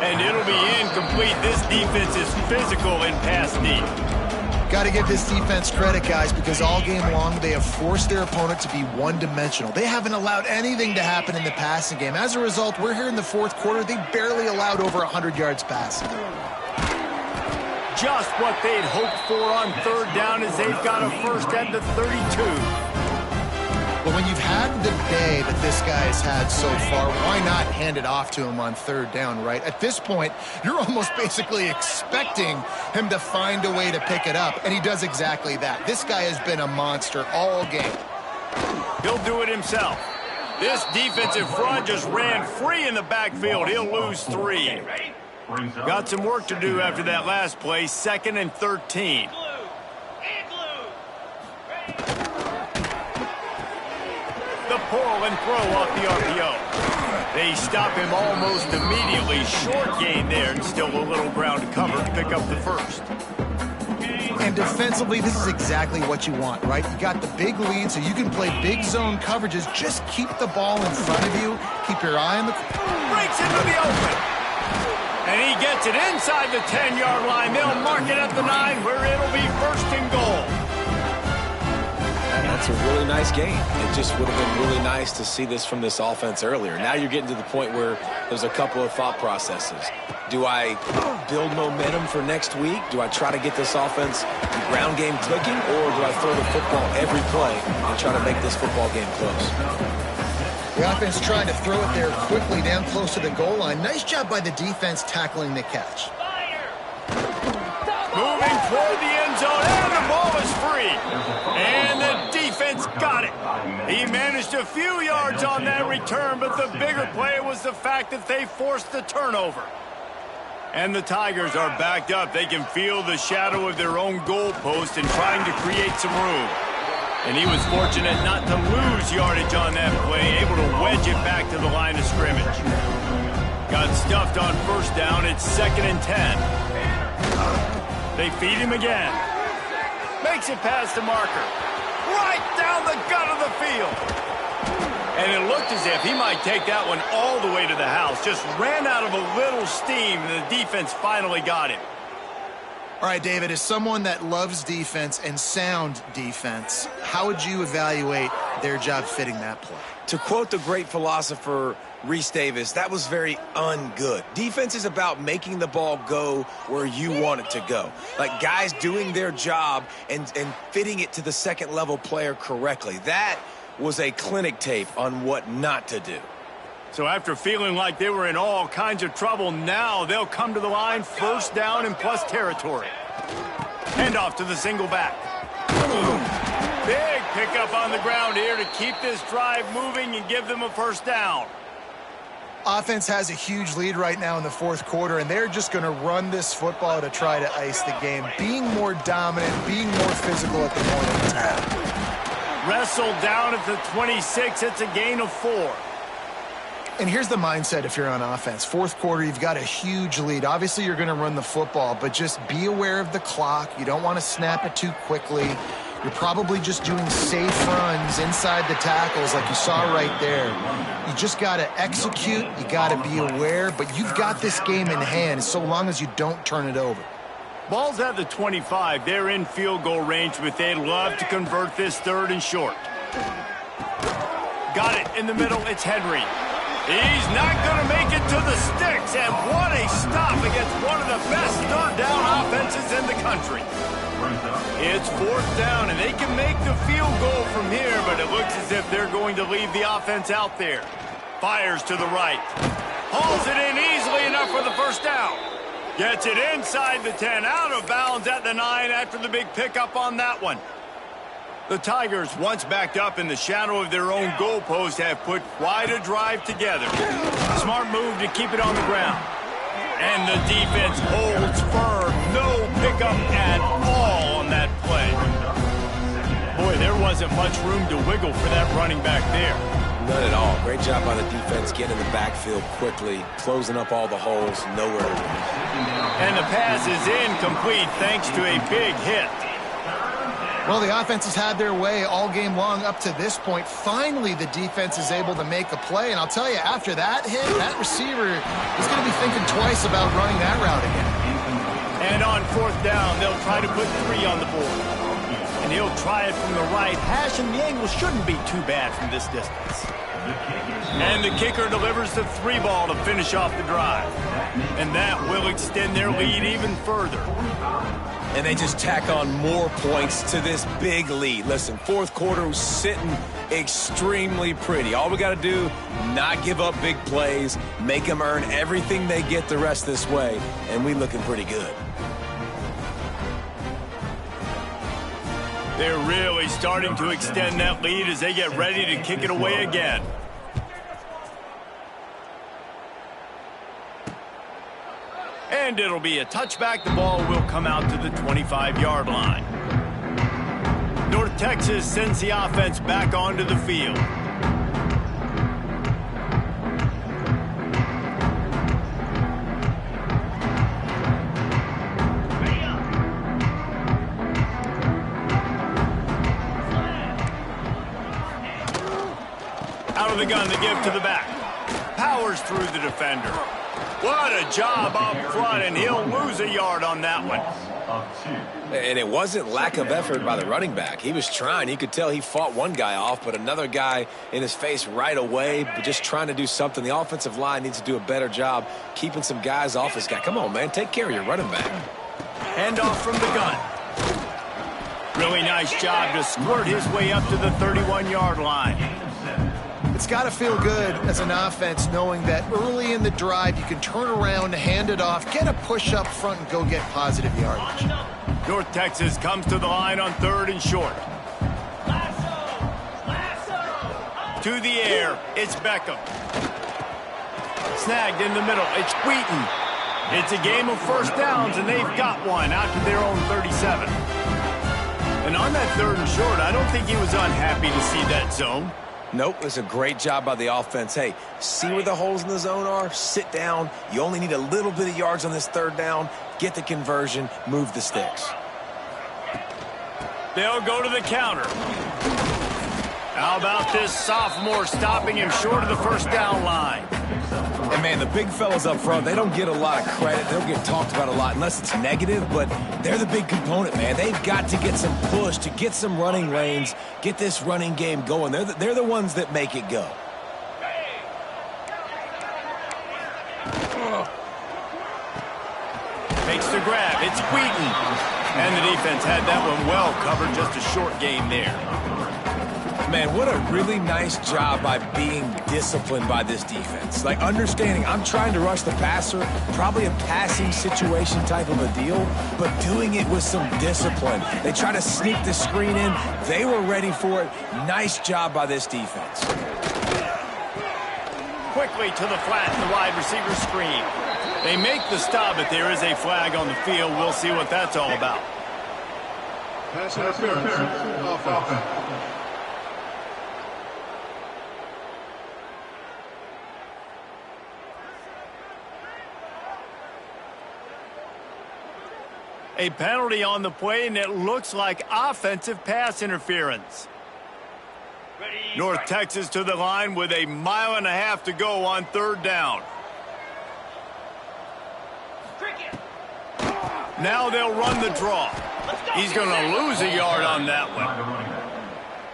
And it'll be incomplete. This defense is physical in pass deep. Got to give this defense credit, guys, because all game long they have forced their opponent to be one-dimensional. They haven't allowed anything to happen in the passing game. As a result, we're here in the 4th quarter. They barely allowed over 100 yards passing. Just what they'd hoped for on 3rd down as they've got a 1st at the 32. But when you've had the day that this guy has had so far, why not hand it off to him on 3rd down, right? At this point, you're almost basically expecting him to find a way to pick it up, and he does exactly that. This guy has been a monster all game. He'll do it himself. This defensive front just ran free in the backfield. He'll lose 3. Got some work to do after that last play, 2nd and 13. The pull and throw off the RPO. They stop him almost immediately. Short gain there, and still a little ground to cover to pick up the 1st. And defensively, this is exactly what you want, right? You got the big lead, so you can play big zone coverages. Just keep the ball in front of you. Keep your eye on the... Breaks into the open. And he gets it inside the 10-yard line. They'll mark it at the 9, where it'll be 1st and goal. That's a really nice game. It just would have been really nice to see this from this offense earlier. Now you're getting to the point where there's a couple of thought processes. Do I build momentum for next week? Do I try to get this offense, the ground game clicking, or do I throw the football every play and try to make this football game close? The offense trying to throw it there quickly down close to the goal line. Nice job by the defense tackling the catch. Moving toward the end zone, and the ball is free. And the defense got it. He managed a few yards on that return, but the bigger play was the fact that they forced the turnover. And the Tigers are backed up. They can feel the shadow of their own goalpost and trying to create some room. And he was fortunate not to lose yardage on that play, able to wedge it back to the line of scrimmage. Got stuffed on first down. It's 2nd and 10. They feed him again. Makes it past the marker. Right down the gut of the field. And it looked as if he might take that one all the way to the house. Just ran out of a little steam, and the defense finally got him. All right, David, as someone that loves defense and sound defense, how would you evaluate their job fitting that play? To quote the great philosopher Reese Davis, that was very ungood. Defense is about making the ball go where you want it to go. Like guys doing their job and fitting it to the second-level player correctly. That was a clinic tape on what not to do. So after feeling like they were in all kinds of trouble, now they'll come to the line, first down and plus territory. Handoff to the single back. Big pickup on the ground here to keep this drive moving and give them a first down. Offense has a huge lead right now in the fourth quarter, and they're just going to run this football to try to ice the game. Being more dominant, being more physical at the point of attack. Wrestled down at the 26. It's a gain of 4. And here's the mindset if you're on offense. Fourth quarter, you've got a huge lead. Obviously, you're going to run the football, but just be aware of the clock. You don't want to snap it too quickly. You're probably just doing safe runs inside the tackles like you saw right there. You just got to execute. You got to be aware, but you've got this game in hand so long as you don't turn it over. Ball's at the 25. They're in field goal range, but they'd love to convert this 3rd and short. Got it in the middle. It's Henry. He's not going to make it to the sticks, and what a stop against one of the best third down offenses in the country. It's 4th down, and they can make the field goal from here, but it looks as if they're going to leave the offense out there. Fires to the right. Hauls it in easily enough for the first down. Gets it inside the 10, out of bounds at the 9 after the big pickup on that one. The Tigers, once backed up in the shadow of their own goalpost, have put quite a drive together. Smart move to keep it on the ground. And the defense holds firm. No pickup at all on that play. Boy, there wasn't much room to wiggle for that running back there. None at all. Great job by the defense getting in the backfield quickly, closing up all the holes, nowhere to run. And the pass is incomplete thanks to a big hit. Well, the offense has had their way all game long up to this point. Finally, the defense is able to make a play. And I'll tell you, after that hit, that receiver is going to be thinking twice about running that route again. And on 4th down, they'll try to put 3 on the board. And he'll try it from the right hash, and the angle shouldn't be too bad from this distance. And the kicker delivers the 3 ball to finish off the drive. And that will extend their lead even further. And they just tack on more points to this big lead. Listen, fourth quarter was sitting extremely pretty. All we got to do, not give up big plays, make them earn everything they get the rest this way, and we looking pretty good. They're really starting to extend that lead as they get ready to kick it away again. And it'll be a touchback. The ball will come out to the 25-yard line. North Texas sends the offense back onto the field. Out of the gun, the give to the back. Powers through the defender. What a job up front, and he'll lose a yard on that one. And it wasn't lack of effort by the running back. He was trying. You could tell he fought one guy off, but another guy in his face right away, but just trying to do something. The offensive line needs to do a better job keeping some guys off his guy. Come on, man. Take care of your running back. Handoff from the gun. Really nice job to squirt his way up to the 31-yard line. It's got to feel good as an offense knowing that early in the drive you can turn around, hand it off, get a push up front, and go get positive yardage. North Texas comes to the line on 3rd and short. To the air, it's Beckham. Snagged in the middle, it's Wheaton. It's a game of first downs, and they've got one out to their own 37. And on that 3rd and short, I don't think he was unhappy to see that zone. Nope, it's a great job by the offense. Hey, see where the holes in the zone are? Sit down. You only need a little bit of yards on this 3rd down. Get the conversion. Move the sticks. They'll go to the counter. How about this sophomore stopping him short of the 1st down line? And, man, the big fellas up front, they don't get a lot of credit. They don't get talked about a lot unless it's negative, but they're the big component, man. They've got to get some push, to get some running lanes, get this running game going. They're the ones that make it go. Makes the grab. It's Wheaton. And the defense had that one well covered. Just a short game there. Man, what a really nice job by being disciplined by this defense. Like, understanding I'm trying to rush the passer, probably a passing situation type of a deal, but doing it with some discipline. They try to sneak the screen in. They were ready for it. Nice job by this defense. Quickly to the flat, the wide receiver screen. They make the stop, but there is a flag on the field. We'll see what that's all about. Pass interference. Offense. A penalty on the play, and it looks like offensive pass interference. North Texas to the line with 1.5 miles to go on 3rd down. Now they'll run the draw. He's going to lose a yard on that one.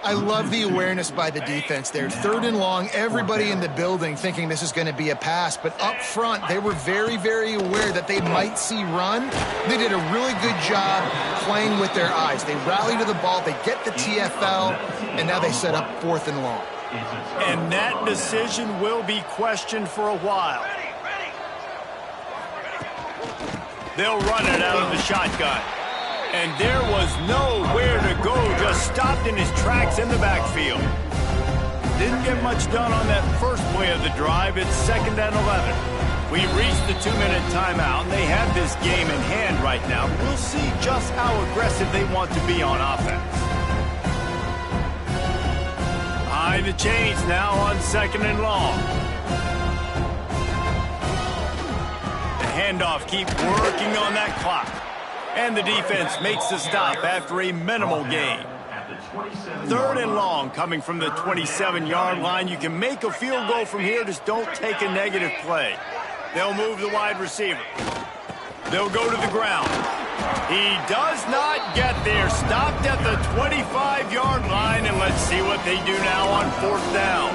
I love the awareness by the defense there. 3rd and long, everybody in the building thinking this is going to be a pass, but up front, they were very, very aware that they might see run. They did a really good job playing with their eyes. They rally to the ball, they get the TFL, and now they set up 4th and long. And that decision will be questioned for a while. They'll run it out of the shotgun. And there was nowhere to go, just stopped in his tracks in the backfield. Didn't get much done on that first play of the drive. It's 2nd and 11. We've reached the 2-minute timeout, and they have this game in hand right now. We'll see just how aggressive they want to be on offense. Behind the chains now on 2nd and long. The handoff keeps working on that clock. And the defense makes the stop after a minimal gain. 3rd and long coming from the 27-yard line. You can make a field goal from here, just don't take a negative play. They'll move the wide receiver. They'll go to the ground. He does not get there. Stopped at the 25-yard line, and let's see what they do now on 4th down.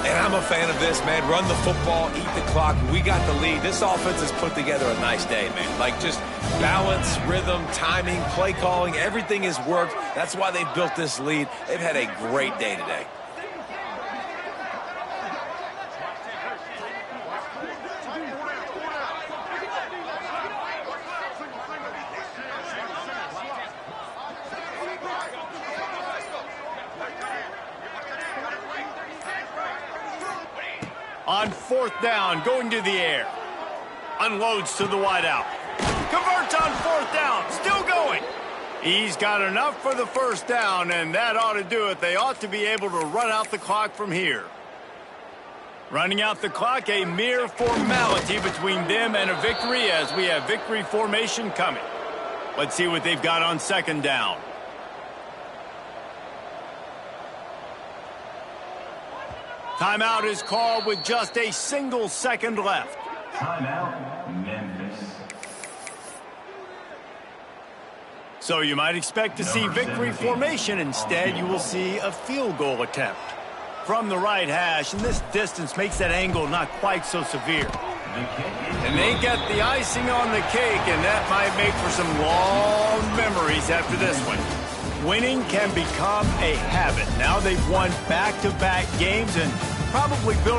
And I'm a fan of this, man. Run the football, eat the clock. We got the lead. This offense has put together a nice day, man. Like, just balance, rhythm, timing, play calling, everything has worked. That's why they built this lead. They've had a great day today. On 4th down, going to the air. Unloads to the wideout. Converts on 4th down, still going. He's got enough for the 1st down, and that ought to do it. They ought to be able to run out the clock from here. Running out the clock, a mere formality between them and a victory as we have victory formation coming. Let's see what they've got on 2nd down. Timeout is called with just a single second left. Timeout, Memphis. So you might expect to see victory formation. Instead, you will see a field goal attempt from the right hash, and this distance makes that angle not quite so severe. And they get the icing on the cake, and that might make for some long memories after this one. Winning can become a habit. Now they've won back-to-back games and probably built